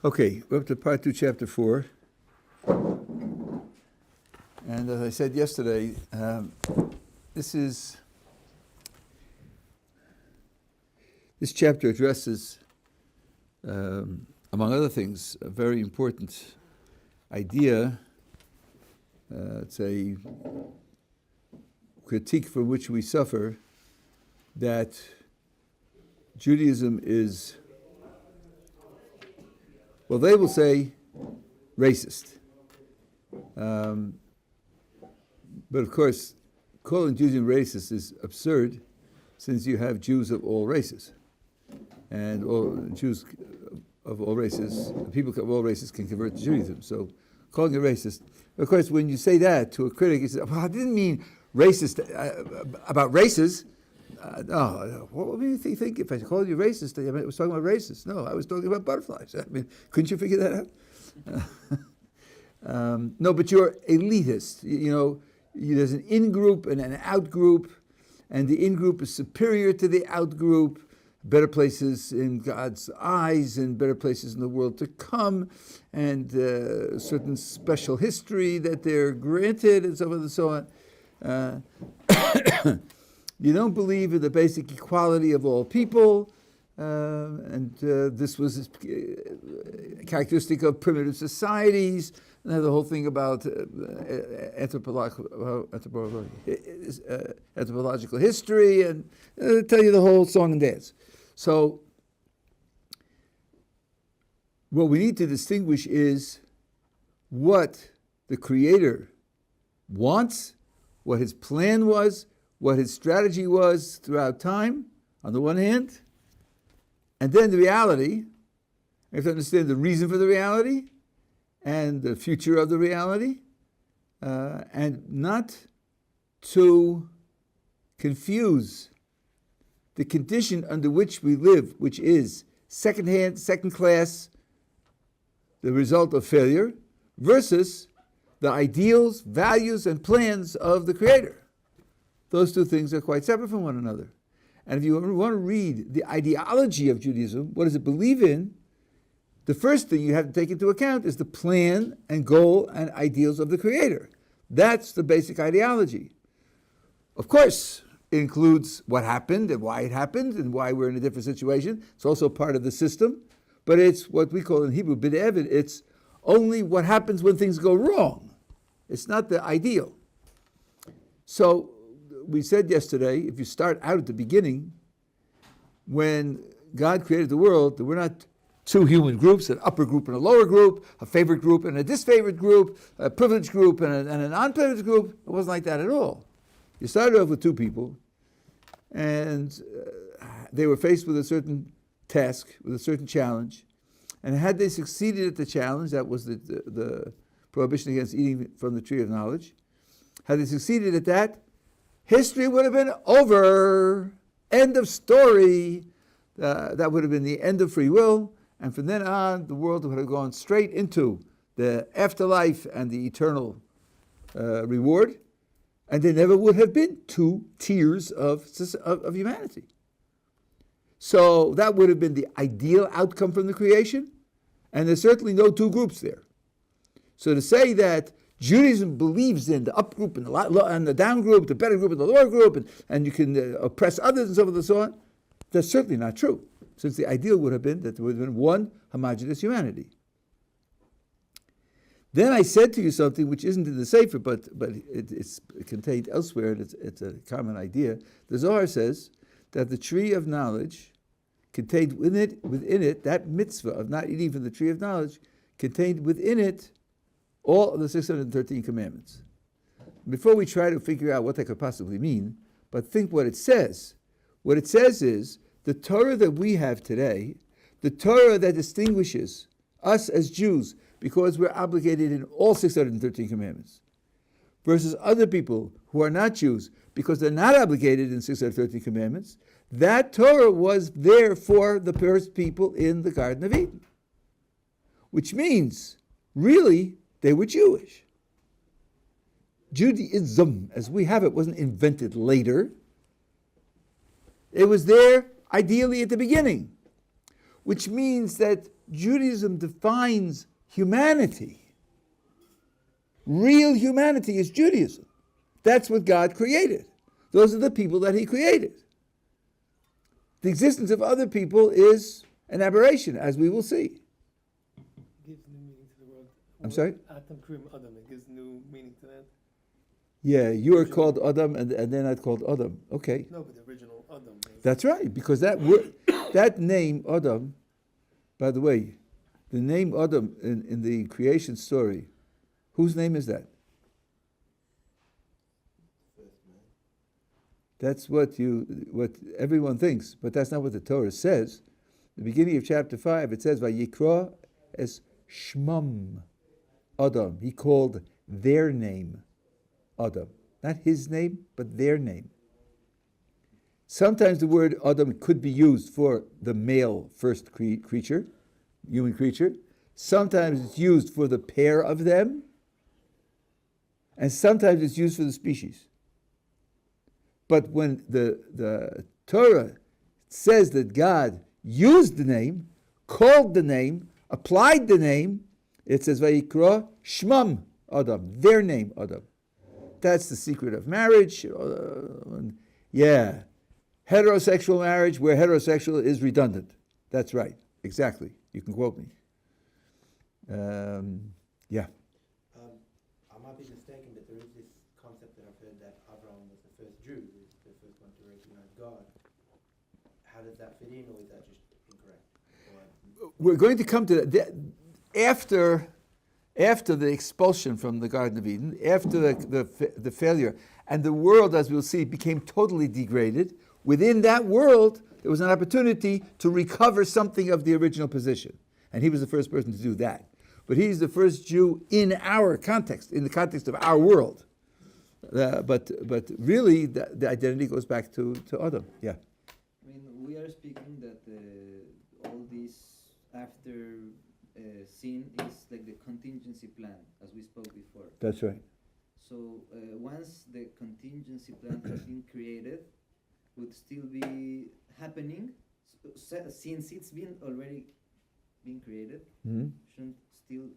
Okay, we're up to part 2, chapter 4. And as I said yesterday, this chapter addresses, among other things, a very important idea. It's a critique from which we suffer, that Judaism is, well, they will say racist. But of course, calling Judaism racist is absurd, since you have Jews of all races. And all Jews of all races, people of all races can convert to Judaism. So calling it racist, of course, when you say that to a critic, he says, well, I didn't mean racist about races. No, what do you think if I called you racist? I was talking about racists. No, I was talking about butterflies. I mean, couldn't you figure that out? No, but you're elitist. There's an in-group and an out-group, and the in-group is superior to the out-group, better places in God's eyes and better places in the world to come, and certain special history that they're granted, and so on and so on. You don't believe in the basic equality of all people, and this was a characteristic of primitive societies. And the whole thing about anthropological history, and tell you the whole song and dance. So what we need to distinguish is what the Creator wants, what His plan was, what His strategy was throughout time, on the one hand, and then the reality. You have to understand the reason for the reality and the future of the reality, and not to confuse the condition under which we live, which is second-hand, second-class, the result of failure, versus the ideals, values, and plans of the Creator. Those two things are quite separate from one another. And if you want to read the ideology of Judaism, what does it believe in? The first thing you have to take into account is the plan and goal and ideals of the Creator. That's the basic ideology. Of course, it includes what happened and why it happened and why we're in a different situation. It's also part of the system, but it's what we call in Hebrew b'di'evid. It's only what happens when things go wrong. It's not the ideal. So we said yesterday, if you start out at the beginning, when God created the world, there were not two human groups, an upper group and a lower group, a favorite group and a disfavored group, a privileged group and a non-privileged group. It wasn't like that at all. You started off with two people, and they were faced with a certain task, with a certain challenge. And had they succeeded at the challenge, that was the prohibition against eating from the tree of knowledge, had they succeeded at that, history would have been over. End of story. That would have been the end of free will. And from then on, the world would have gone straight into the afterlife and the eternal reward. And there never would have been two tiers of humanity. So that would have been the ideal outcome from the creation. And there's certainly no two groups there. So to say that Judaism believes in the up group and the down group, the better group and the lower group, and you can oppress others and so forth and so on, that's certainly not true, since the ideal would have been that there would have been one homogeneous humanity. Then I said to you something which isn't in the Sefer, but it's contained elsewhere, and it's a common idea. The Zohar says that the tree of knowledge contained within it, that mitzvah of not eating from the tree of knowledge, contained within it all of the 613 commandments. Before we try to figure out what that could possibly mean, but think what it says. What it says is, the Torah that we have today, the Torah that distinguishes us as Jews because we're obligated in all 613 commandments, versus other people who are not Jews because they're not obligated in 613 commandments, that Torah was there for the first people in the Garden of Eden. Which means, really, they were Jewish. Judaism, as we have it, wasn't invented later. It was there, ideally, at the beginning. which means that Judaism defines humanity. Real humanity is Judaism. That's what God created. Those are the people that he created. The existence of other people is an aberration, as we will see. It gives new meaning to the word. I'm sorry? Atam Krim Adam. It gives new meaning to that. Yeah, you are called Adam, and they're not called Adam. Okay. No, but the original Adam. That's right, because that word, that name Adam, by the way, the name Adam in the creation story, whose name is that? That's what everyone thinks, but that's not what the Torah says. The beginning of chapter 5, it says, Vayikra es Shmam Adam. He called their name Adam. Not his name, but their name. Sometimes the word Adam could be used for the male first creature, human creature. Sometimes it's used for the pair of them. And sometimes it's used for the species. But when the Torah says that God used the name, called the name, applied the name, it says, Vayikra Shmam Adam, their name Adam. That's the secret of marriage. Yeah. Heterosexual marriage, where heterosexual is redundant. That's right. Exactly. You can quote me. Yeah. I might be mistaken, but there is this concept that I've heard that Abraham was the first Jew, the first one to recognize God. How does that fit in, or is that just incorrect? We're going to come to that after the expulsion from the Garden of Eden, after the failure, and the world, as we'll see, became totally degraded. Within that world, there was an opportunity to recover something of the original position. And he was the first person to do that. But he's the first Jew in our context, in the context of our world. But really, the identity goes back to Adam. Yeah. I mean, we are speaking that all this after sin is like the contingency plan, as we spoke before. That's right. So once the contingency plan has been created, would still be happening, since it's been already been created, shouldn't still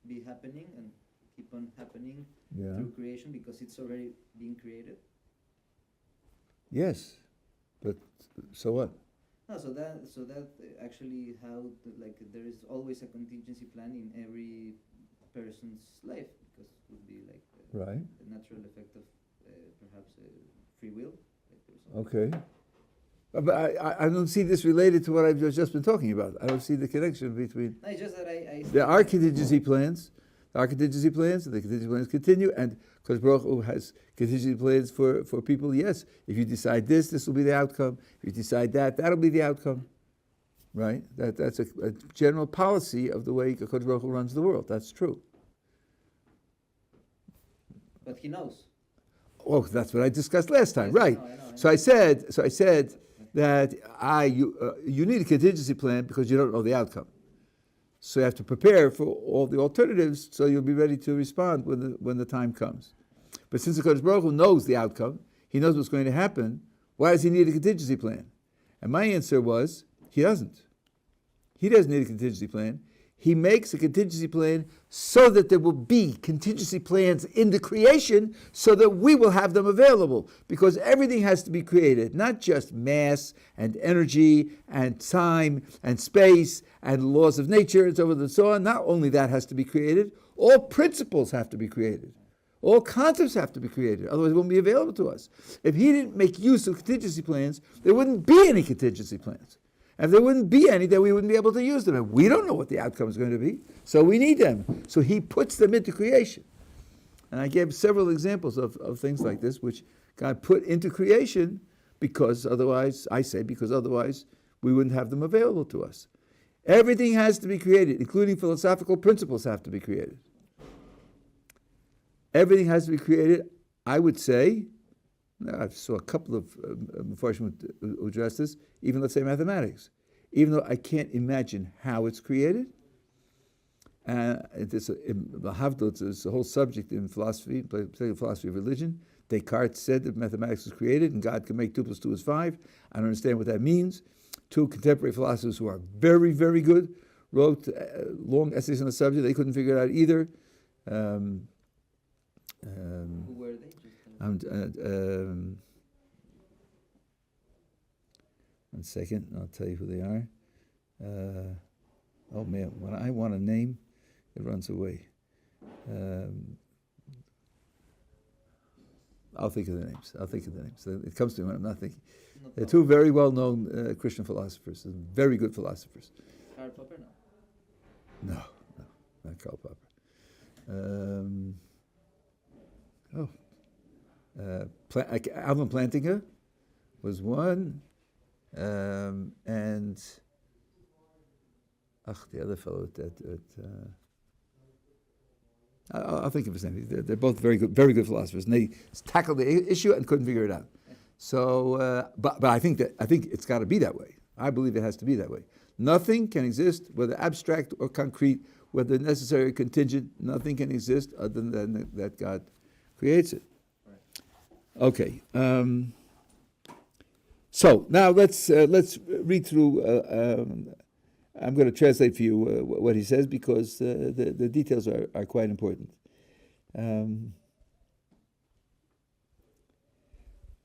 be happening and keep on happening through creation because it's already being created? Yes, but so what? No, so that actually how there is always a contingency plan in every person's life, because it would be like Right. the natural effect of perhaps free will. Okay. But I don't see this related to what I've just been talking about. I don't see the connection between... No, it's just that There are contingency plans. There are contingency plans, and the contingency plans continue, and because Baruch Hu has contingency plans for people, yes, if you decide this will be the outcome. If you decide that'll be the outcome. Right? That's a general policy of the way Baruch Hu runs the world. That's true. But he knows. Oh, that's what I discussed last time, Yes, right? I know. So I said that you need a contingency plan because you don't know the outcome. So you have to prepare for all the alternatives so you'll be ready to respond when the time comes. But since the Kodesh Baruch Hu knows the outcome, he knows what's going to happen, why does he need a contingency plan? And my answer was, he doesn't. He doesn't need a contingency plan. He makes a contingency plan so that there will be contingency plans in the creation so that we will have them available. Because everything has to be created, not just mass and energy and time and space and laws of nature and so forth and so on. Not only that has to be created, all principles have to be created. All concepts have to be created, otherwise it won't be available to us. If he didn't make use of contingency plans, there wouldn't be any contingency plans. And if there wouldn't be any, then we wouldn't be able to use them. And we don't know what the outcome is going to be, so we need them. So he puts them into creation. And I gave several examples of things like this, which God put into creation because otherwise we wouldn't have them available to us. Everything has to be created, including philosophical principles have to be created. Everything has to be created, I would say. I saw a couple of Mepharshim who addressed this, even let's say mathematics. Even though I can't imagine how it's created, it's a whole subject in philosophy, particularly philosophy of religion. Descartes said that mathematics was created and God can make 2 + 2 is 5. I don't understand what that means. two contemporary philosophers who are very, very good, wrote long essays on the subject. They couldn't figure it out either. Who were they? One second, I'll tell you who they are. Oh man, when I want a name, it runs away. I'll think of the names. It comes to me when I'm not thinking. They're two very well-known Christian philosophers, very good philosophers. Karl Popper? No, not Karl Popper. Alvin Plantinga was one, and the other fellow I'll think of his name. They're both very good philosophers, and they tackled the issue and couldn't figure it out. So, but I think it's got to be that way. I believe it has to be that way. Nothing can exist, whether abstract or concrete, whether necessary or contingent. Nothing can exist other than that God creates it. Okay. So now let's read through. I'm going to translate for you what he says because the details are quite important.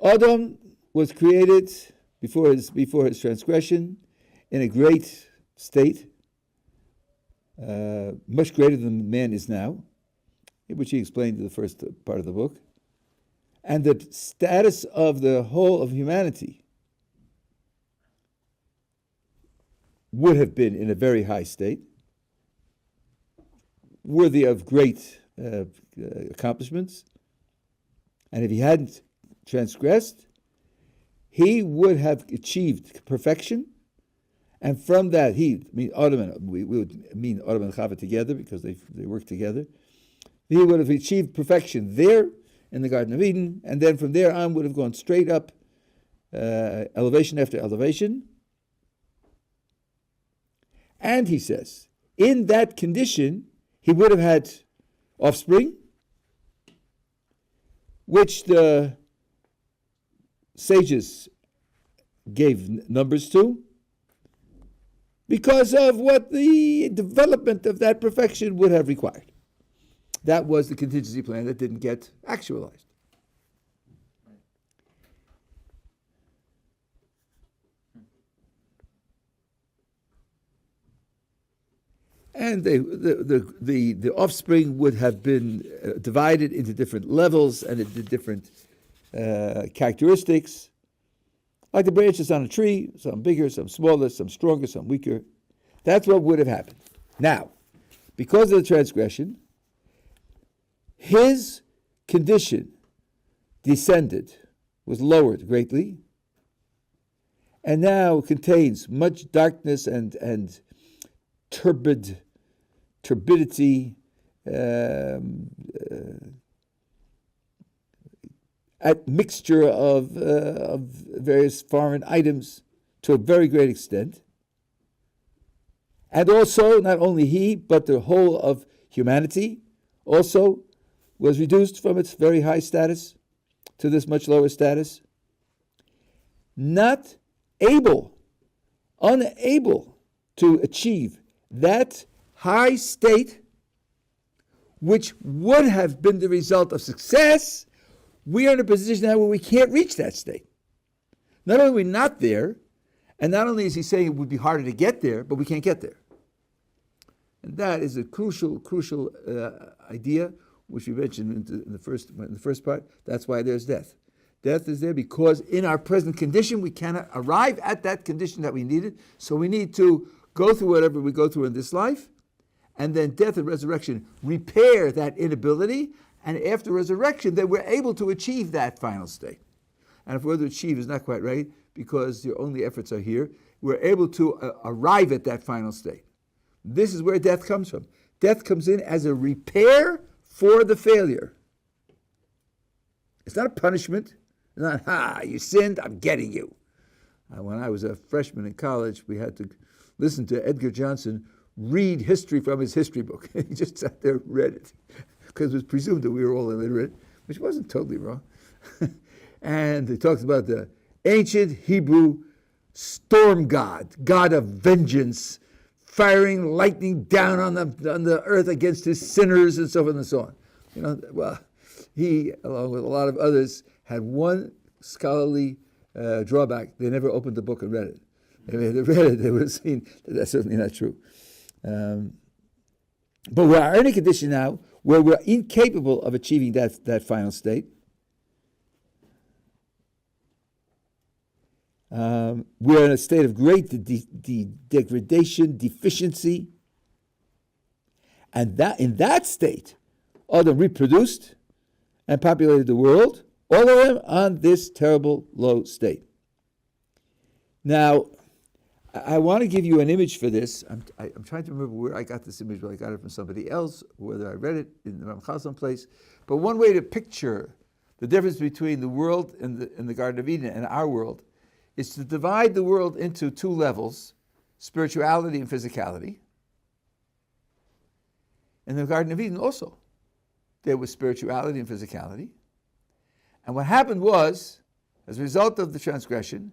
Adam was created before his transgression in a great state, much greater than man is now, which he explained in the first part of the book. And the status of the whole of humanity would have been in a very high state, worthy of great accomplishments. And if he hadn't transgressed, he would have achieved perfection. And from that, we would mean Adam and Chava together because they work together. He would have achieved perfection there in the Garden of Eden, and then from there on would have gone straight up, elevation after elevation. And he says, in that condition, he would have had offspring, which the sages gave numbers to, because of what the development of that perfection would have required. That was the contingency plan that didn't get actualized. And the offspring would have been divided into different levels and into different characteristics, like the branches on a tree, some bigger, some smaller, some stronger, some weaker. That's what would have happened. Now, because of the transgression, his condition was lowered greatly, and now contains much darkness and turbidity, mixture of various foreign items to a very great extent. And also, not only he, but the whole of humanity also was reduced from its very high status to this much lower status. Unable to achieve that high state, which would have been the result of success, we are in a position now where we can't reach that state. Not only are we not there, and not only is he saying it would be harder to get there, but we can't get there. And that is a crucial idea, which we mentioned in the first part. That's why there's death. Death is there because in our present condition, we cannot arrive at that condition that we needed. So we need to go through whatever we go through in this life, and then death and resurrection repair that inability, and after resurrection, then we're able to achieve that final state. And if whether achieve is not quite right, because your only efforts are here, we're able to arrive at that final state. This is where death comes from. Death comes in as a repair for the failure. It's not a punishment. It's not, you sinned, I'm getting you. When I was a freshman in college, we had to listen to Edgar Johnson read history from his history book. He just sat there and read it, because it was presumed that we were all illiterate, which wasn't totally wrong. And he talks about the ancient Hebrew storm god, god of vengeance, firing lightning down on the earth against his sinners and so forth and so on. Well, he, along with a lot of others, had one scholarly drawback. They never opened the book and read it. If they had read it, they would have seen that that's certainly not true. But we're in a condition now where we're incapable of achieving that final state. We're in a state of great degradation, deficiency. And that in that state, Adam reproduced and populated the world, all of them on this terrible low state. Now, I want to give you an image for this. I'm trying to remember where I got this image, whether I got it from somebody else, whether I read it in the Ramchal someplace. But one way to picture the difference between the world in the Garden of Eden and our world is to divide the world into two levels, spirituality and physicality. In the Garden of Eden also, there was spirituality and physicality. And what happened was, as a result of the transgression,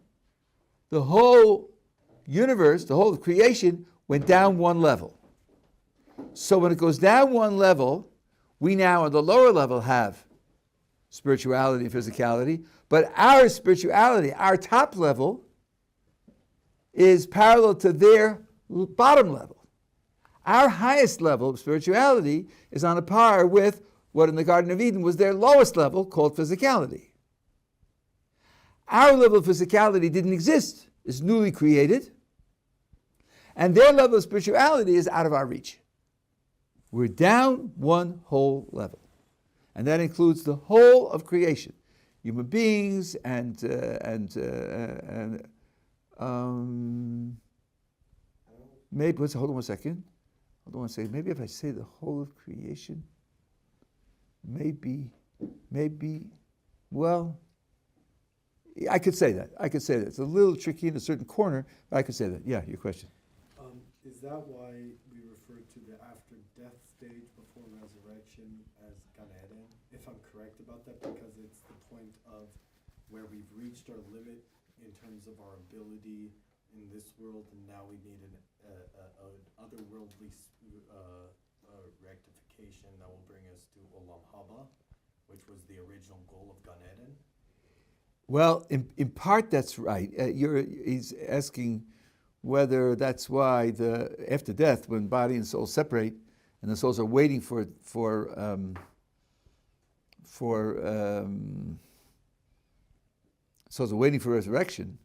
the whole universe, the whole creation, went down one level. So when it goes down one level, we now on the lower level have spirituality and physicality, but our spirituality, our top level, is parallel to their bottom level. Our highest level of spirituality is on a par with what in the Garden of Eden was their lowest level, called physicality. Our level of physicality didn't exist, it's newly created, and their level of spirituality is out of our reach. We're down one whole level. And that includes the whole of creation, human beings and maybe, hold on one second. Maybe if I say the whole of creation, maybe, well, I could say that. It's a little tricky in a certain corner, but I could say that. Yeah, your question. Is that why we refer to the after-death stage before resurrection as Gan Eden? If I'm correct about that, because it's the point of where we've reached our limit in terms of our ability in this world, and now we need an otherworldly rectification that will bring us to Olam Haba, which was the original goal of Gan Eden? Well, in part that's right. He's asking whether that's why after death, when body and soul separate, and the souls are waiting for resurrection.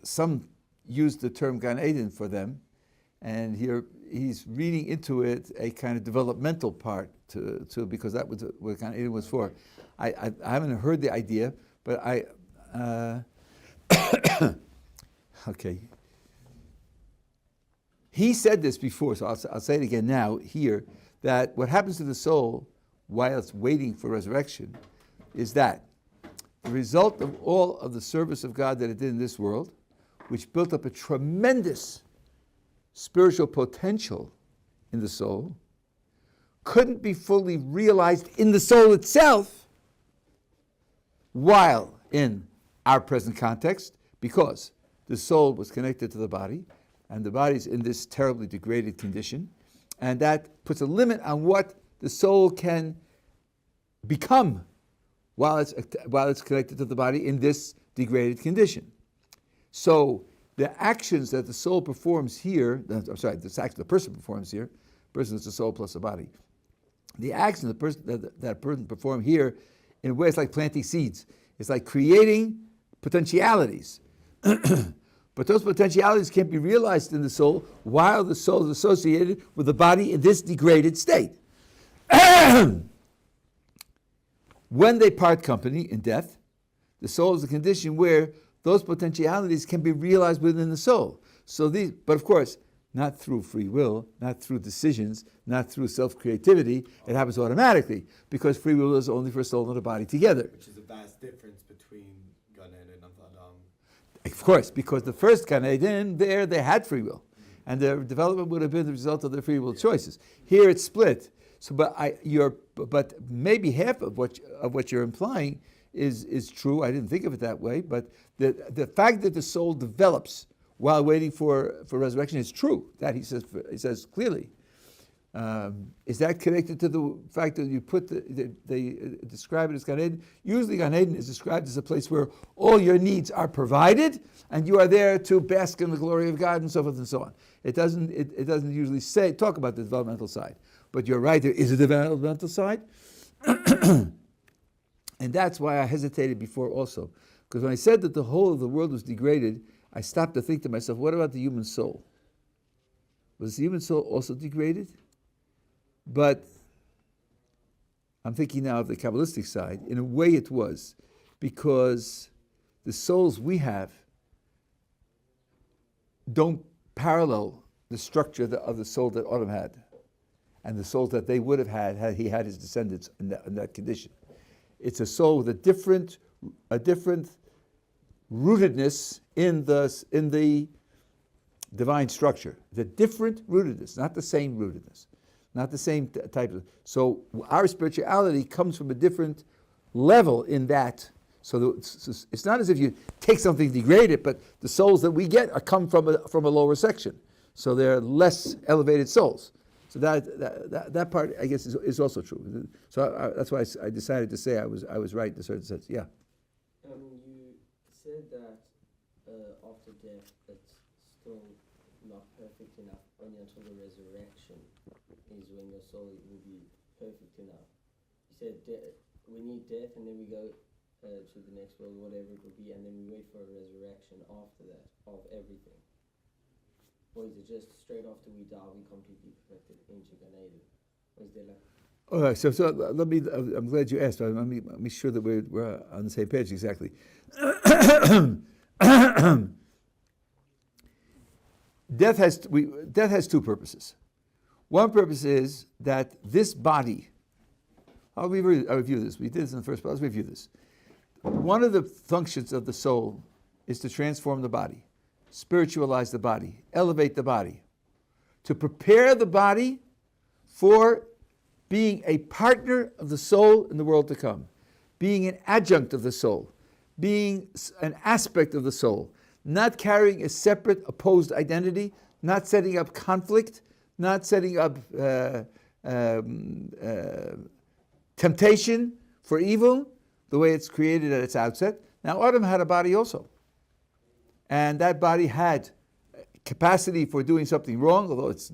Some use the term Gan Eden for them, and here he's reading into it a kind of developmental part to because that was what Gan Eden was for. I haven't heard the idea, but okay. He said this before, so I'll say it again now here, that what happens to the soul while it's waiting for resurrection is that the result of all of the service of God that it did in this world, which built up a tremendous spiritual potential in the soul, couldn't be fully realized in the soul itself while in our present context, because the soul was connected to the body, and the body's in this terribly degraded condition, and that puts a limit on what the soul can become while it's connected to the body in this degraded condition. So the actions that the soul performs here, the person performs here, person is the soul plus the body. The actions that person perform here, in a way, it's like planting seeds. It's like creating potentialities. But those potentialities can't be realized in the soul while the soul is associated with the body in this degraded state. When they part company in death, the soul is a condition where those potentialities can be realized within the soul. But of course, not through free will, not through decisions, not through self-creativity. It happens automatically, because free will is only for a soul and a body together. Which is a vast difference between Gan Eden and Adam. Of course, because the first Gan Eden, they had free will, and their development would have been the result of their free will choices. Here it's split. So, but maybe half of what you're implying is true. I didn't think of it that way, but the fact that the soul develops while waiting for resurrection is true. That he says clearly. Is that connected to the fact that you put they describe it as Gan Eden? Usually Gan Eden is described as a place where all your needs are provided and you are there to bask in the glory of God and so forth and so on. It doesn't usually talk about the developmental side. But you're right, there is a developmental side. And that's why I hesitated before also. Because when I said that the whole of the world was degraded, I stopped to think to myself, what about the human soul? Was the human soul also degraded? But I'm thinking now of the Kabbalistic side. In a way it was, because the souls we have don't parallel the structure of the soul that Adam had and the souls that they would have had he had his descendants in that condition. It's a soul with a different rootedness in the divine structure. The different rootedness, not the same rootedness. Not the same type of. So our spirituality comes from a different level in that. So it's not as if you take something, degrade it, but the souls that we get come from a lower section. So they're less elevated souls. So that part, I guess, is also true. So that's why I decided to say I was right in a certain sense. Yeah. You said that after death, it's still not perfect enough, only until the resurrection is when your soul will be perfect enough. You said we need death and then we go to the next world, whatever it will be, and then we wait for a resurrection after that of everything. Or is it just straight after we die, we completely perfected into Gan Eden? Or is there like... All right, so let me. I'm glad you asked. Let me make sure that we're on the same page exactly. Death has two purposes. One purpose is that this body. I'll review this. We did this in the first, but let's review this. One of the functions of the soul is to transform the body, spiritualize the body, elevate the body, to prepare the body for being a partner of the soul in the world to come, being an adjunct of the soul, being an aspect of the soul, not carrying a separate opposed identity, not setting up conflict, not setting up temptation for evil, the way it's created at its outset. Now, Adam had a body also. And that body had capacity for doing something wrong, although it's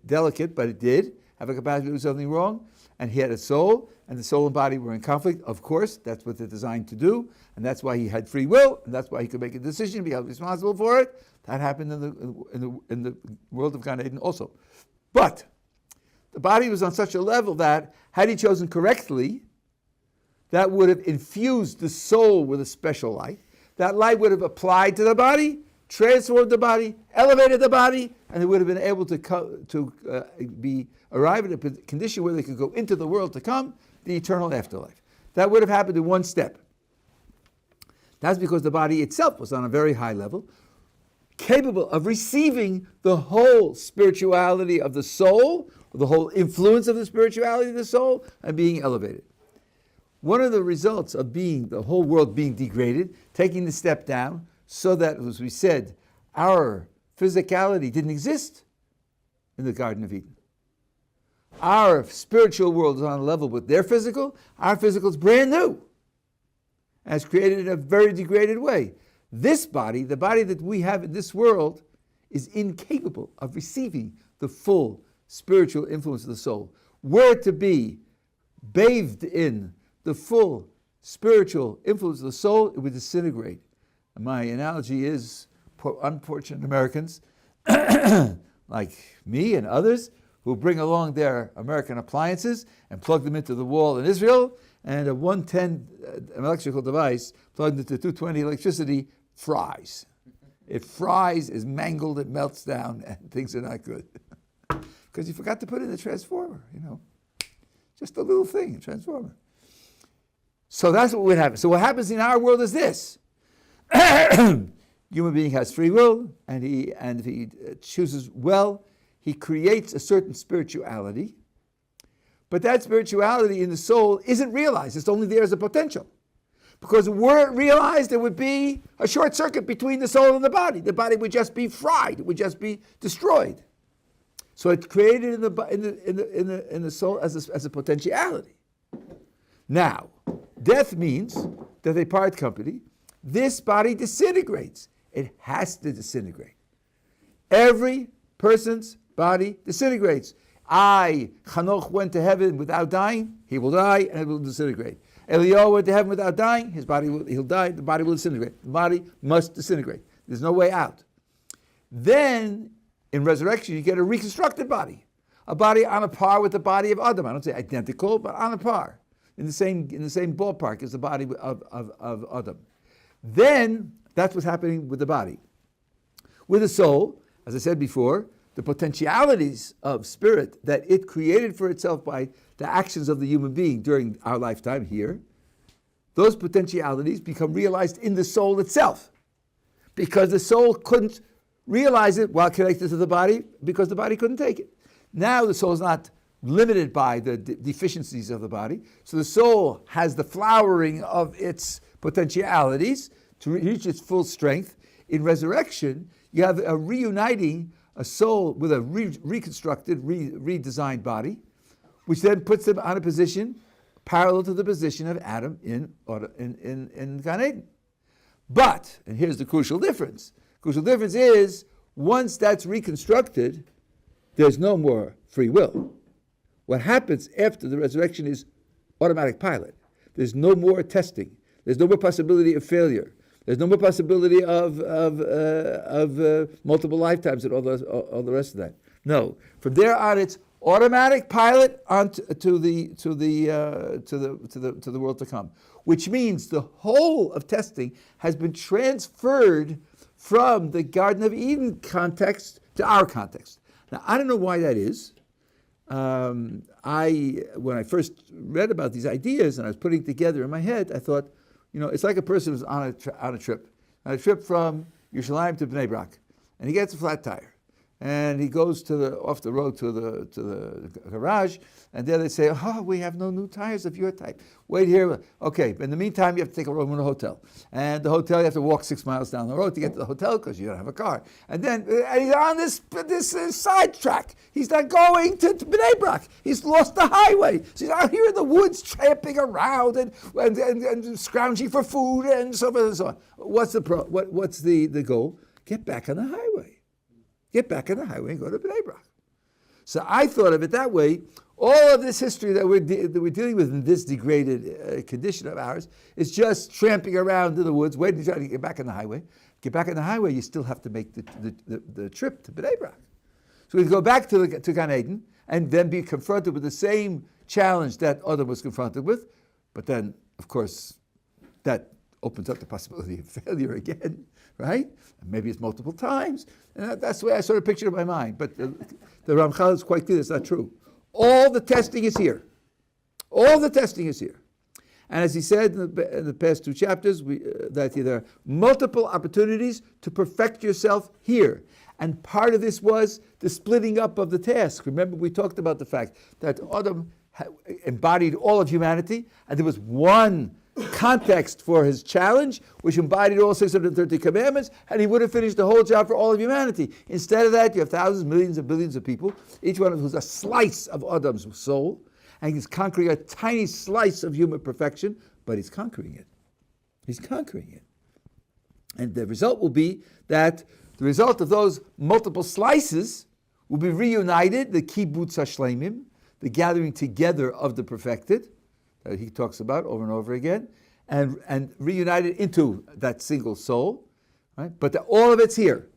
delicate, but it did have a capacity to do something wrong. And he had a soul, and the soul and body were in conflict. Of course, that's what they're designed to do, and that's why he had free will, and that's why he could make a decision, be held responsible for it. That happened in the world of Gan Eden also. But the body was on such a level that, had he chosen correctly, that would have infused the soul with a special light. That light would have applied to the body, transformed the body, elevated the body, and they would have been able to arrive at a condition where they could go into the world to come, the eternal afterlife. That would have happened in one step. That's because the body itself was on a very high level, capable of receiving the whole spirituality of the soul, or the whole influence of the spirituality of the soul, and being elevated. One of the results of the whole world being degraded, taking the step down, so that, as we said, our physicality didn't exist in the Garden of Eden. Our spiritual world is on a level with their physical. Our physical is brand new, and it's created in a very degraded way. This body, the body that we have in this world, is incapable of receiving the full spiritual influence of the soul. Were it to be bathed in the full spiritual influence of the soul, it would disintegrate. And my analogy is unfortunate Americans, like me and others, who bring along their American appliances and plug them into the wall in Israel, and a 110 electrical device plugged into 220 electricity fries. It fries, is mangled, it melts down, and things are not good. Because you forgot to put in the transformer, Just a little thing, a transformer. So that's what would happen. So what happens in our world is this. Human being has free will, and if he chooses well, he creates a certain spirituality. But that spirituality in the soul isn't realized. It's only there as a potential. Because were it realized, there would be a short circuit between the soul and the body. The body would just be fried. It would just be destroyed. So it's created in the soul as a potentiality. Now, death means that they part company. This body disintegrates. It has to disintegrate. Every person's body disintegrates. Chanoch went to heaven without dying. He will die and it will disintegrate. Eliyahu went to heaven without dying. He'll die. The body will disintegrate. The body must disintegrate. There's no way out. Then, in resurrection, you get a reconstructed body, a body on a par with the body of Adam. I don't say identical, but on a par, in the same ballpark as the body of Adam. Then that's what's happening with the body. With the soul, as I said before, the potentialities of spirit that it created for itself by the actions of the human being during our lifetime here, those potentialities become realized in the soul itself, because the soul couldn't realize it while connected to the body, because the body couldn't take it. Now the soul is not limited by the deficiencies of the body, so the soul has the flowering of its potentialities to reach its full strength. In resurrection, you have a reuniting a soul with a reconstructed, redesigned body, which then puts them on a position parallel to the position of Adam in Gan Eden. But, and here's the crucial difference. Crucial difference is, once that's reconstructed, there's no more free will. What happens after the resurrection is automatic pilot. There's no more testing. There's no more possibility of failure. There's no more possibility of multiple lifetimes and all the rest of that. No, from there on, it's automatic pilot to the world to come, which means the whole of testing has been transferred from the Garden of Eden context to our context. Now, I don't know why that is. When I first read about these ideas and I was putting it together in my head, I thought, it's like a person who's on a trip from Yerushalayim to Bnei Brak, and he gets a flat tire, and he goes off the road to the garage, and there they say, we have no new tires of your type. Wait here. Okay, in the meantime, you have to take a room in a hotel, and the hotel you have to walk 6 miles down the road to get to the hotel because you don't have a car. And then he's on this side track. He's not going to Bnei Brak. He's lost the highway. So he's out here in the woods tramping around and scrounging for food and so forth and so on. What's the goal? Get back on the highway. Get back on the highway and go to Bnei Brak. So I thought of it that way. All of this history that we're dealing with in this degraded condition of ours is just tramping around in the woods, waiting to get back on the highway. Get back on the highway, you still have to make the trip to Bnei Brak. So we go back to Gan Eden and then be confronted with the same challenge that Adam was confronted with, but then, of course, that opens up the possibility of failure again, right? And maybe it's multiple times. And that's the way I sort of picture it in my mind. But the Ramchal is quite clear, it's not true. All the testing is here. All the testing is here. And as he said in the past 2 chapters, that there are multiple opportunities to perfect yourself here. And part of this was the splitting up of the task. Remember, we talked about the fact that Adam embodied all of humanity, and there was one context for his challenge, which embodied all 630 commandments, and he would have finished the whole job for all of humanity. Instead of that, you have thousands, millions, and billions of people, each one of who's a slice of Adam's soul, and he's conquering a tiny slice of human perfection, but he's conquering it. He's conquering it. And the result will be that the result of those multiple slices will be reunited, the kibbutz hashleimim, the gathering together of the perfected, that he talks about over and over again, and reunited into that single soul, right? But all of it's here.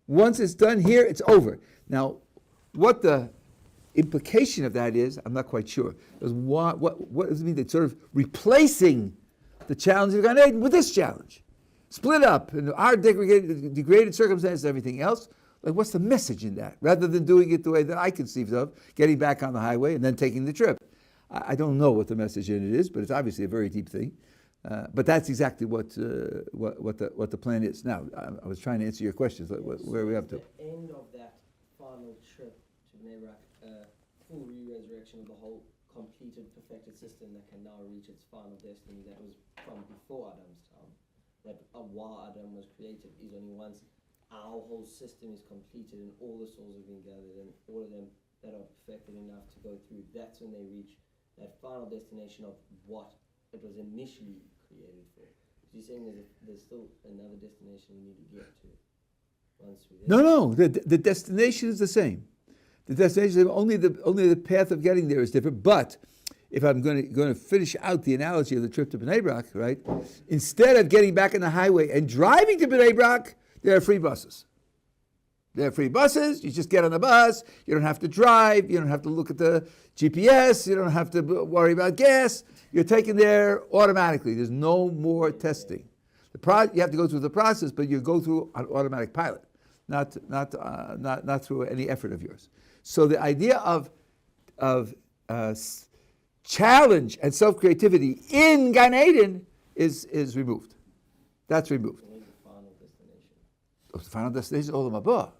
Once it's done here, it's over. Now, what the implication of that is, I'm not quite sure. What does it mean? It's sort of replacing the challenge of Gan Eden with this challenge. Split up in our degraded circumstances and everything else. Like, what's the message in that? Rather than doing it the way that I conceived of, getting back on the highway and then taking the trip. I don't know what the message in it is, but it's obviously a very deep thing. But that's exactly what the plan is. Now, I was trying to answer your questions. Where are we up to? The end of that final trip to Derech, full re-resurrection of the whole completed, perfected system that can now reach its final destiny that was from before Adam's time. That while Adam was created is only once our whole system is completed and all the souls have been gathered and all of them that are perfected enough to go through, that's when they reach that final destination of what it was initially created for. So you're saying there's still another destination we need to get to once we're there? No. The destination is the same. The destination, only the path of getting there is different. But if I'm going to finish out the analogy of the trip to Bnei Brak, right? Instead of getting back on the highway and driving to Bnei Brak, there are free buses. There are free buses. You just get on the bus. You don't have to drive. You don't have to look at the GPS. You don't have to worry about gas. You're taken there automatically. There's no more testing. You have to go through the process, but you go through an automatic pilot, not through any effort of yours. So the idea of challenge and self-creativity in Gan Eden is removed. That's removed. We need the final destination. The final destination is Olam Haba,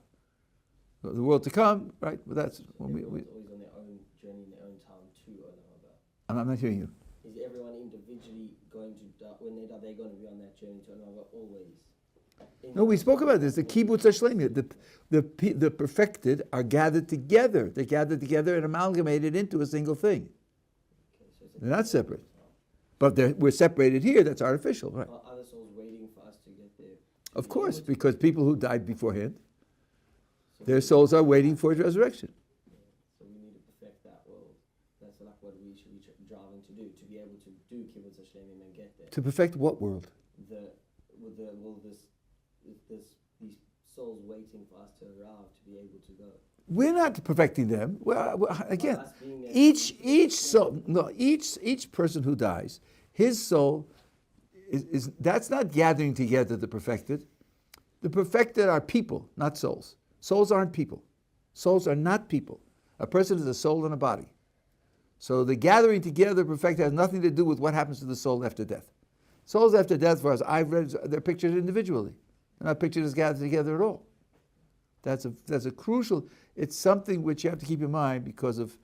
the world to come, right? But that's when Everyone's always on their own journey in their own time to Olam Haba. I'm not hearing you. Is everyone individually going to die, when they die, they're going to be on that journey to Olam Haba always? No, we spoke about this. The kibbutz hashleim, the perfected are gathered together. They're gathered together and amalgamated into a single thing. Okay, so it's a They're not separate. now. But we're separated here. That's artificial, right? Are other souls waiting for us to get there? Of course, because people who died beforehand, their souls are waiting for his resurrection. So we need to perfect that world. That's like what we should be driving to do, to be able to do kibbutz hashleim and get there. To perfect what world? These souls waiting for us to arrive to be able to go. We're not perfecting them. Well, again, Us being a- each person who dies, his soul is that's not gathering together the perfected. The perfected are people, not souls. Souls aren't people. Souls are not people. A person is a soul and a body. So the gathering together perfected has nothing to do with what happens to the soul after death. Souls after death, for as I've read, they're pictured individually. They're not pictured as gathered together at all. That's a crucial, it's something which you have to keep in mind because of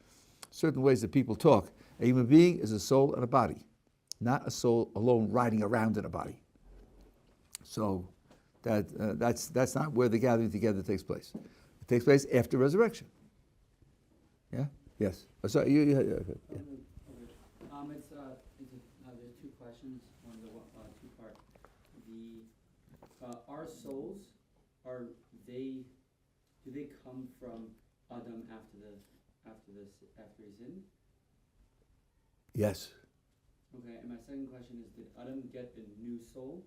certain ways that people talk. A human being is a soul and a body, not a soul alone riding around in a body. So that's not where the gathering together takes place. It takes place after resurrection. Yeah? Yes. Oh, sorry, okay. Yeah. It's there's two questions. One's a two-part. Our souls do they come from Adam after he sinned? Yes. Okay, and my second question is, did Adam get a new soul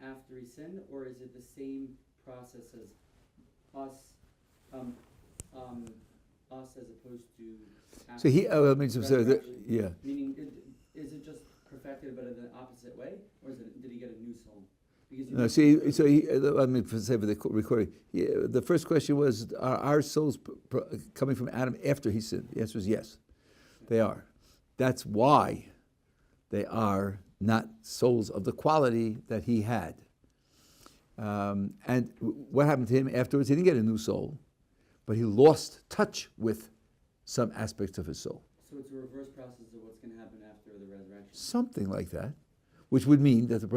after he sinned, or is it the same process as us as opposed to after So resurrection? yeah. Meaning, is it just perfected but in the opposite way, or did he get a new soul? Because No, see, let me say for the recording. The first question was, are our souls coming from Adam after he sinned? The answer is yes, they are. That's why they are not souls of the quality that he had. And what happened to him afterwards? He didn't get a new soul, but he lost touch with some aspects of his soul. So it's a reverse process of what's going to happen after the resurrection. Something like that, which would mean that the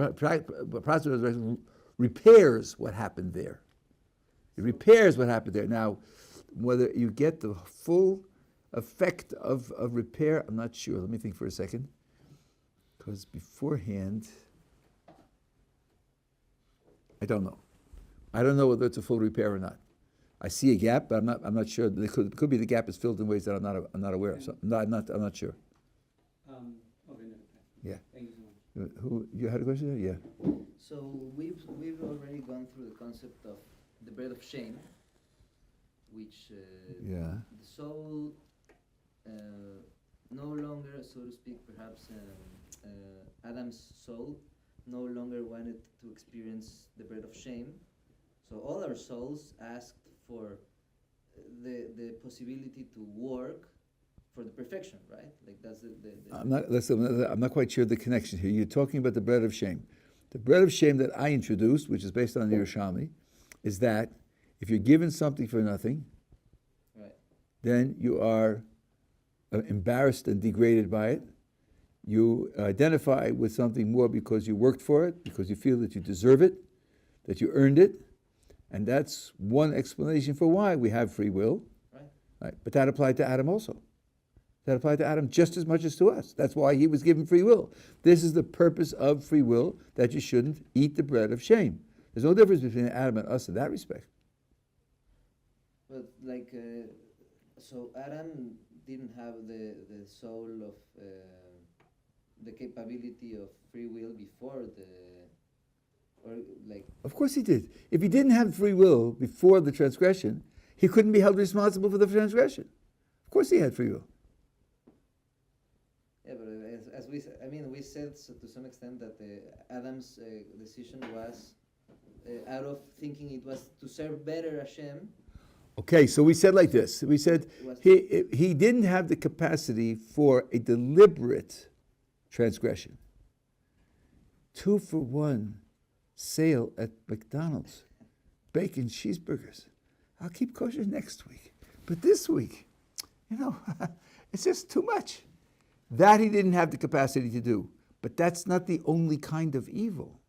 process of resurrection repairs what happened there. It repairs what happened there. Now, whether you get the full effect of repair, I'm not sure. Let me think for a second. Because beforehand, I don't know. I don't know whether it's a full repair or not. I see a gap, but I'm not sure. It could be the gap is filled in ways that I'm not aware of. So I'm not sure. Okay, no. Yeah. Thank you so much. Who you had a question there? Yeah. So we've already gone through the concept of the bread of shame, which Yeah. the soul no longer, so to speak, perhaps Adam's soul no longer wanted to experience the bread of shame. So all our souls asked for the possibility to work for the perfection, right? Like that's I'm not quite sure the connection here. You're talking about the bread of shame. The bread of shame that I introduced, which is based on the Yerushalmi, is that if you're given something for nothing, right. then you are embarrassed and degraded by it. You identify with something more because you worked for it, because you feel that you deserve it, that you earned it. And that's one explanation for why we have free will. Right? But that applied to Adam also. That applied to Adam just as much as to us. That's why he was given free will. This is the purpose of free will, that you shouldn't eat the bread of shame. There's no difference between Adam and us in that respect. But like, so Adam didn't have the soul of the capability of free will before or like. Of course he did. If he didn't have free will before the transgression, he couldn't be held responsible for the transgression. Of course he had free will. Yeah, but as we said, we said to some extent that Adam's decision was out of thinking it was to serve better Hashem. Okay, so we said like this. We said he didn't have the capacity for a deliberate transgression. 2-for-1 sale at McDonald's. Bacon cheeseburgers. I'll keep kosher next week. But this week, it's just too much. That he didn't have the capacity to do. But that's not the only kind of evil.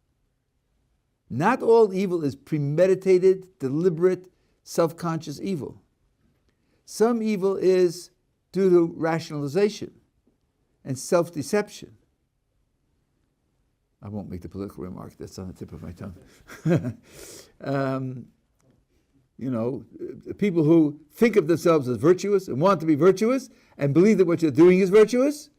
Not all evil is premeditated, deliberate, self-conscious evil. Some evil is due to rationalization and self-deception. I won't make the political remark, that's on the tip of my tongue. People who think of themselves as virtuous and want to be virtuous and believe that what you're doing is virtuous,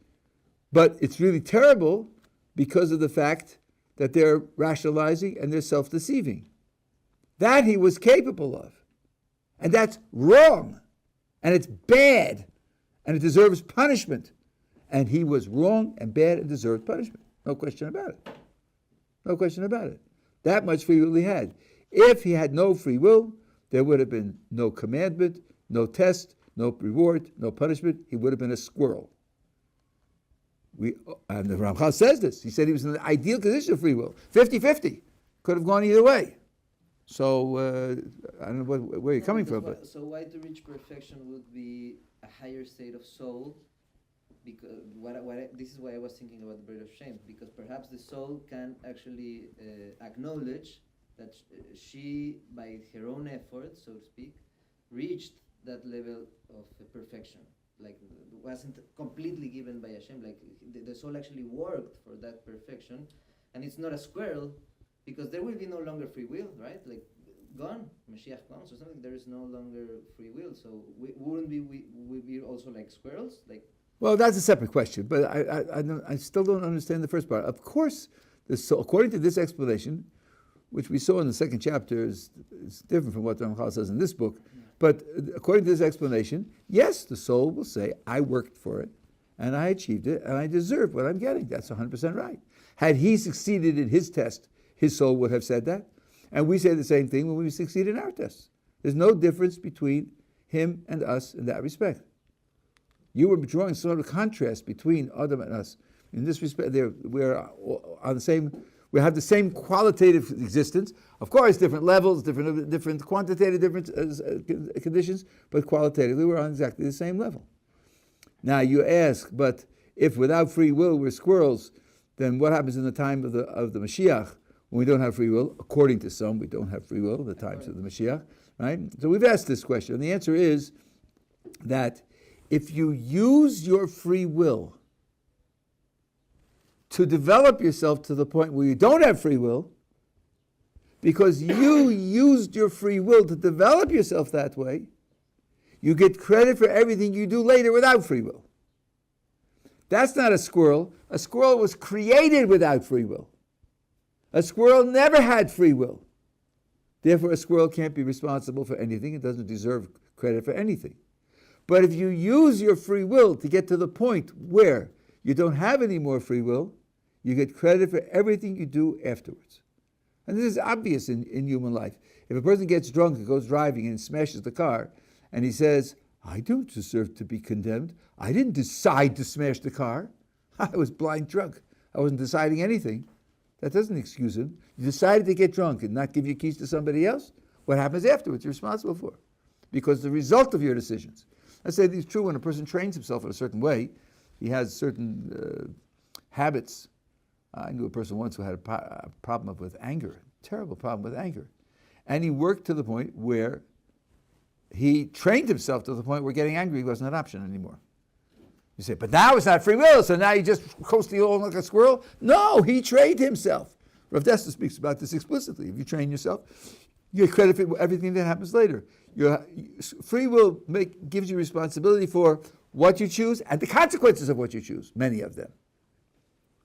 but it's really terrible because of the fact that they're rationalizing and they're self-deceiving. That he was capable of. And that's wrong. And it's bad. And it deserves punishment. And he was wrong and bad and deserved punishment. No question about it. No question about it. That much free will he had. If he had no free will, there would have been no commandment, no test, no reward, no punishment. He would have been a squirrel. And the Ramchal says this. He said he was in the ideal condition of free will. 50-50. Could have gone either way. So, I don't know where you're coming from. So why to reach perfection would be a higher state of soul? Because this is why I was thinking about the bread of shame. Because perhaps the soul can actually acknowledge that she, by her own effort, so to speak, reached that level of perfection. Like, wasn't completely given by Hashem. Like, the soul actually worked for that perfection. And it's not a squirrel, because there will be no longer free will, right? Like, gone. Mashiach comes or something, there is no longer free will. So wouldn't we be also like squirrels? Like. Well, that's a separate question, but I still don't understand the first part. Of course, according to this explanation, which we saw in the second chapter, is different from what the Ramchal says in this book. But according to this explanation, yes, the soul will say, I worked for it, and I achieved it, and I deserve what I'm getting. That's 100% right. Had he succeeded in his test, his soul would have said that. And we say the same thing when we succeed in our tests. There's no difference between him and us in that respect. You were drawing sort of contrast between Adam and us. In this respect, we're on the same. We have the same qualitative existence. Of course, different levels, different quantitative conditions, but qualitatively we're on exactly the same level. Now you ask, but if without free will we're squirrels, then what happens in the time of the Mashiach when we don't have free will? According to some, we don't have free will in the times of the Mashiach, right? So we've asked this question, and the answer is that if you use your free will to develop yourself to the point where you don't have free will, because you used your free will to develop yourself that way, you get credit for everything you do later without free will. That's not a squirrel. A squirrel was created without free will. A squirrel never had free will. Therefore, a squirrel can't be responsible for anything. It doesn't deserve credit for anything. But if you use your free will to get to the point where you don't have any more free will, you get credit for everything you do afterwards. And this is obvious in human life. If a person gets drunk and goes driving and smashes the car, and he says, I don't deserve to be condemned. I didn't decide to smash the car. I was blind drunk. I wasn't deciding anything. That doesn't excuse him. You decided to get drunk and not give your keys to somebody else. What happens afterwards, you're responsible for. Because the result of your decisions. I say it's true when a person trains himself in a certain way. He has certain habits. I knew a person once who had a problem with anger, terrible problem with anger. And he worked to the point where he trained himself to the point where getting angry wasn't an option anymore. You say, but now it's not free will, so now you just coasting along like a squirrel? No, he trained himself. Rav Dessler speaks about this explicitly. If you train yourself, you get credit for everything that happens later. Your free will gives you responsibility for what you choose and the consequences of what you choose, many of them.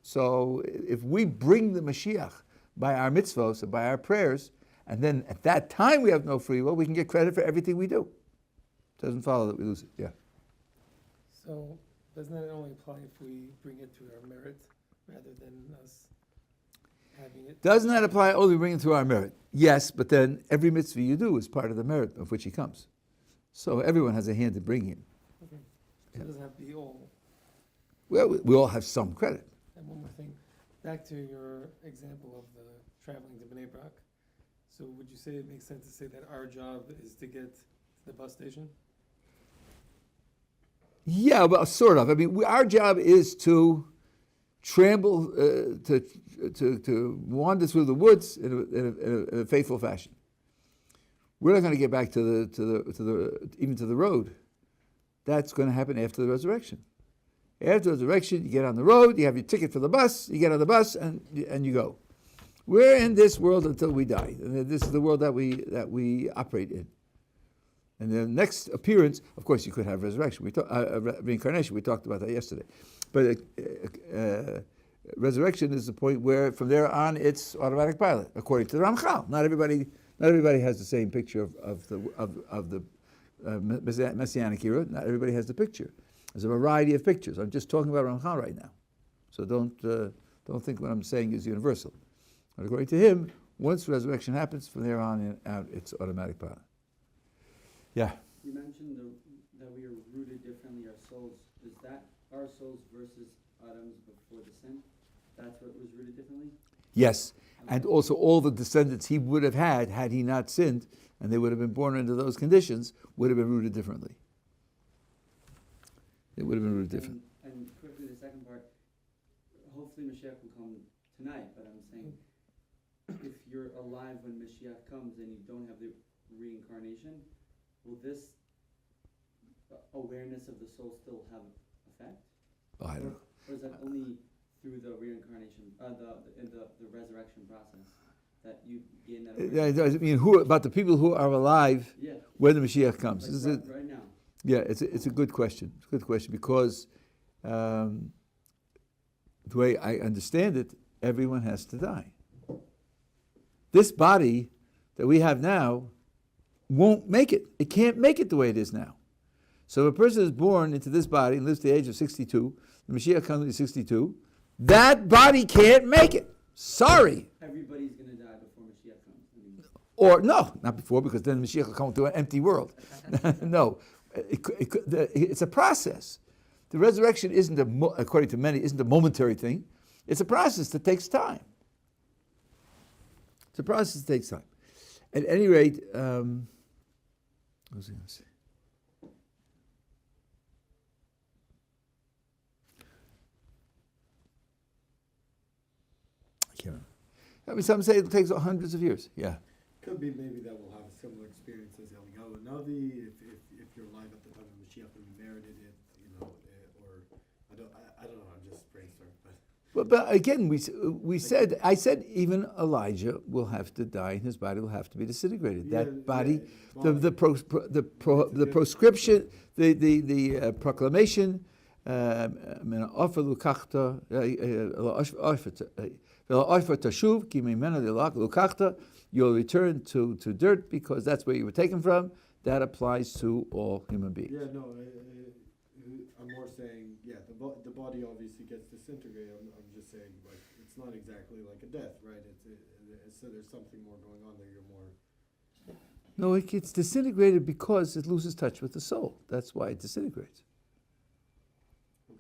So if we bring the Mashiach by our mitzvos and by our prayers, and then at that time we have no free will, we can get credit for everything we do. Doesn't follow that we lose it. Yeah. So doesn't that only apply if we bring it through our merit rather than us having it? Doesn't that apply only bring it through our merit? Yes, but then every mitzvah you do is part of the merit of which he comes. So everyone has a hand in bringing him. Okay. So it doesn't have to be all. Well, we all have some credit. And one more thing, back to your example of the traveling to Bnei Brak. So would you say it makes sense to say that our job is to get to the bus station? Yeah, well, sort of. I mean, our job is to trample, to wander through the woods in a faithful fashion. We're not going to get back to the road. That's going to happen after the resurrection. After the resurrection, you get on the road, you have your ticket for the bus, you get on the bus, and you go. We're in this world until we die. And this is the world that we operate in. And the next appearance, of course, you could have resurrection. Reincarnation. We talked about that yesterday. But resurrection is the point where, from there on, it's automatic pilot, according to the Ramchal. Not everybody has the same picture of the Messianic era. Not everybody has the picture. There's a variety of pictures. I'm just talking about Ramchal right now. So don't think what I'm saying is universal. But according to him, once resurrection happens, from there on out, it's automatic pilot. Yeah. You mentioned that we are rooted differently, our souls. Is that our souls versus Adam's before the sin? That's what was rooted differently? Yes. And also all the descendants he would have had he not sinned, and they would have been born into those conditions, would have been rooted differently. It would have been rooted different. And quickly, the second part, hopefully Mashiach will come tonight, but I'm saying, if you're alive when Mashiach comes and you don't have the reincarnation, will this awareness of the soul still have effect? Oh, I don't know. Or is that only through the reincarnation, the resurrection process that you gain that awareness? I mean, about the people who are alive when the Mashiach comes? Like right now. Yeah, it's a good question. It's a good question because the way I understand it, everyone has to die. This body that we have now won't make it. It can't make it the way it is now. So if a person is born into this body and lives to the age of 62, the Mashiach comes at 62, that body can't make it. Sorry. Everybody's going to die before Mashiach comes. Or, no, not before, because then Mashiach will come to an empty world. No. It's a process. The resurrection isn't, according to many, isn't a momentary thing. It's a process that takes time. It's a process that takes time. At any rate, what was I going to say? I can't remember. I mean, some say it takes hundreds of years. Yeah. Could be maybe that we'll have a similar experience as Eliyahu Navi, if you're alive at the time of Mashiach and you merited it, or I don't know. I'm just brainstorming, But again, I said even Elijah will have to die and his body will have to be disintegrated. That body, the proscription, the proclamation, you'll return to dirt because that's where you were taken from. That applies to all human beings. Yeah, no, I'm more saying, the body obviously gets disintegrated. I'm just saying, like, it's not exactly like a death, right? So there's something more going on there. You're more. No, it gets disintegrated because it loses touch with the soul. That's why it disintegrates. Okay.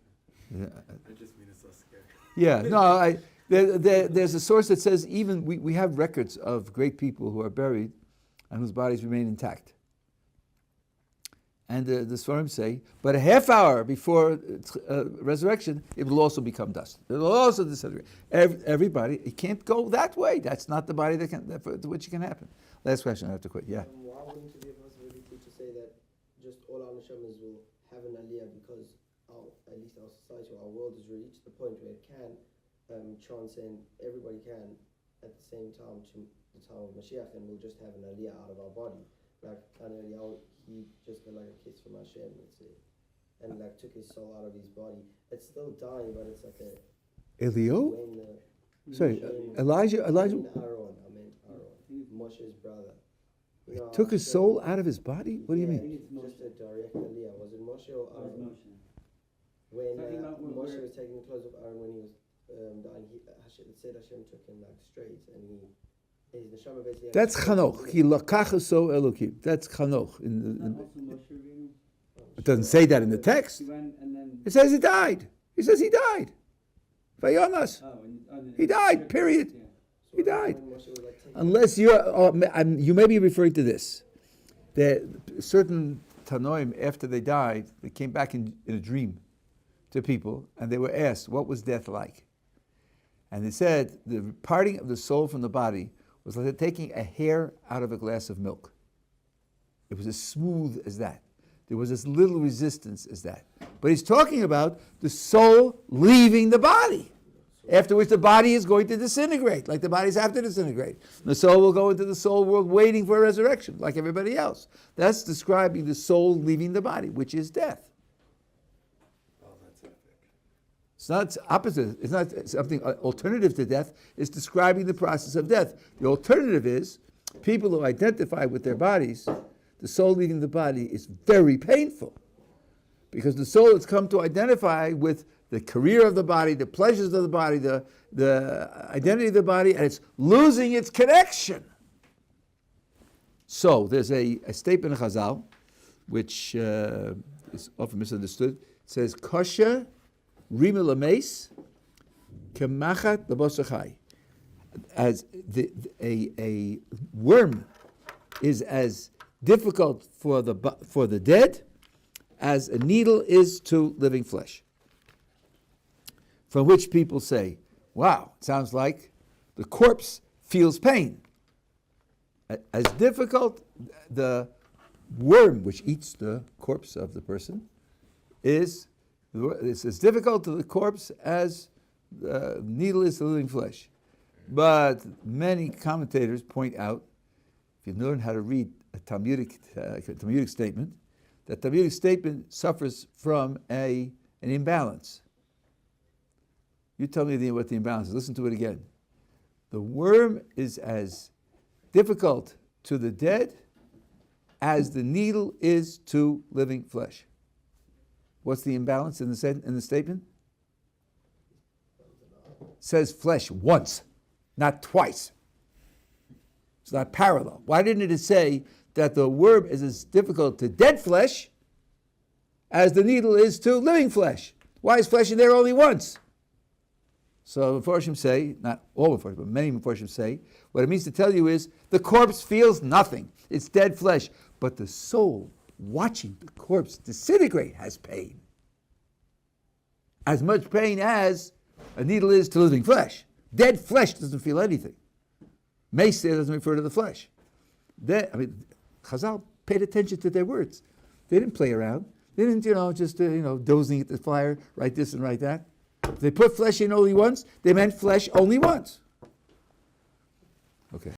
Yeah. I just mean it's so scary. Yeah, no, there's a source that says even we have records of great people who are buried and whose bodies remain intact. And the Sfarim say, but a half hour before resurrection, it will also become dust. It will also disintegrate. Everybody, it can't go that way. That's not the body to which it can happen. Last question, I have to quit. Yeah. Why wouldn't it be a possibility to say that just all our neshamas will have an aliyah because at least our society or our world has reached the point where it can transcend, everybody can, at the same time to the time of Mashiach, and we'll just have an aliyah out of our body. Like Eliyahu, he just got like a kiss from Hashem, let's say, and like took his soul out of his body. It's still dying, but it's like a Elio? Sorry, Elijah. Aaron, Moshe's brother. Took his soul out of his body? What do you mean? Just a direct aliyah. Was it Moshe or Aaron? When Moshe was taking the clothes of Aaron when he was dying, it said Hashem took him like straight, and his neshama basically. That's Chanoch. He lakachaso Elokim. That's Chanoch. It doesn't say that in the text. It says he died. He says he died. Vayonas. He died. Period. He died. Unless you may be referring to this. That certain Tanoim, after they died, they came back in a dream to people, and they were asked, what was death like? And they said, the parting of the soul from the body was like taking a hair out of a glass of milk. It was as smooth as that. There was as little resistance as that. But he's talking about the soul leaving the body, after which the body is going to disintegrate, like the bodies have to disintegrate. The soul will go into the soul world waiting for a resurrection, like everybody else. That's describing the soul leaving the body, which is death. It's not opposite. It's not something alternative to death. It's describing the process of death. The alternative is people who identify with their bodies, the soul leaving the body is very painful, because the soul has come to identify with the career of the body, the pleasures of the body, the identity of the body, and it's losing its connection. So there's a statement in Chazal, which is often misunderstood. It says, Kosher Rima Lameis Kemachat Labosachai. As a worm is as difficult for the dead as a needle is to living flesh. From which people say, wow, it sounds like the corpse feels pain. As difficult, the worm which eats the corpse of the person it's as difficult to the corpse as the needle is to living flesh. But many commentators point out, if you learn how to read a Talmudic statement, that Talmudic statement suffers from an imbalance. You tell me what the imbalance is. Listen to it again. The worm is as difficult to the dead as the needle is to living flesh. What's the imbalance in the statement? It says flesh once, not twice. It's not parallel. Why didn't it say that the worm is as difficult to dead flesh as the needle is to living flesh? Why is flesh in there only once? So Mepharshim say, not all Mepharshim, but many Mepharshim say, what it means to tell you is the corpse feels nothing. It's dead flesh. But the soul, watching the corpse disintegrate, has pain. As much pain as a needle is to living flesh. Dead flesh doesn't feel anything. Mace there doesn't refer to the flesh. Chazal paid attention to their words. They didn't play around. They didn't, just dozing at the fire, write this and write that. If they put flesh in only once, they meant flesh only once. Okay.